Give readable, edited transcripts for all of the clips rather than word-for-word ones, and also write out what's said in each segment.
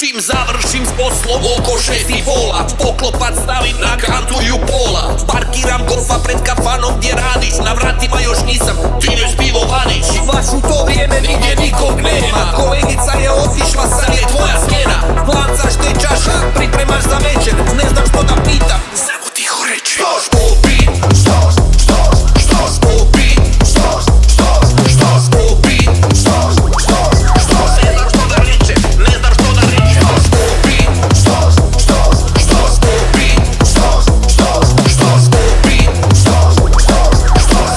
Čim završim s poslom oko 6:30, poklopac stavim na kantu i u pola. Parkiram golfa pred kafanom gdje radiš, na vratima još nisam, ti ne spivo vaniš. Baš u to vrijeme nigdje nikog nema, kolegica je otišla, sad je tvoja smjena. Lancaš te čaša, pripremaš za večer, ne znam što da pitam, samo tiho reći. Štoš popit, štoš popit, štoš popit, štoš ne znam što da rečem, ne znam što da rečem. Štoš popit, štoš popit, štoš popit,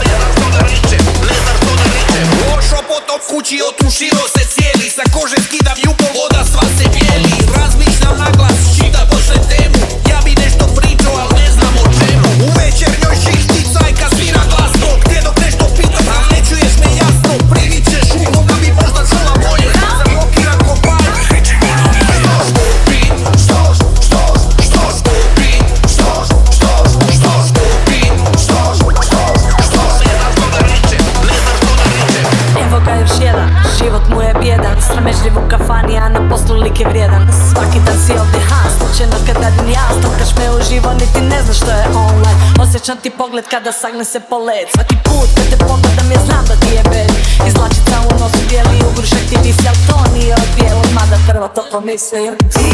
ne znam što da rečem, ne znam što da rečem. Lošo potom kući otuširo se cijeli, sa kože skidam jupol, voda sva se bijeli. Razmišljam na glas, čita pošle temu, ja bi nešto pričao, al ne znam o čemu. U večernjoj šihti cajka svira glasno, gdje dok nešto pitam, a ne čuješ me jasno. Privićeš umom da bi možda čula bolje, zablokiran ko par. Štoš popit, štoš popit, štoš popit, ne znam što da rečem, ne znam što da rečem. Evo ga još jedan, život mu je bijedan, sramežljiv u kafani, a na poslu lik je vrijedan. Svaki dan si ovdje slučajno kad radim ja, stalkaš me uživo, niti ne znaš što je online. Osjećam ti pogled kada sagne se po led, svaki put kad te pogledam ja znam da ti je bed. Izlačica u nosu bijeli, ugrušak ti visi, al to nije od bijelo, mada prvo to pomislim ti.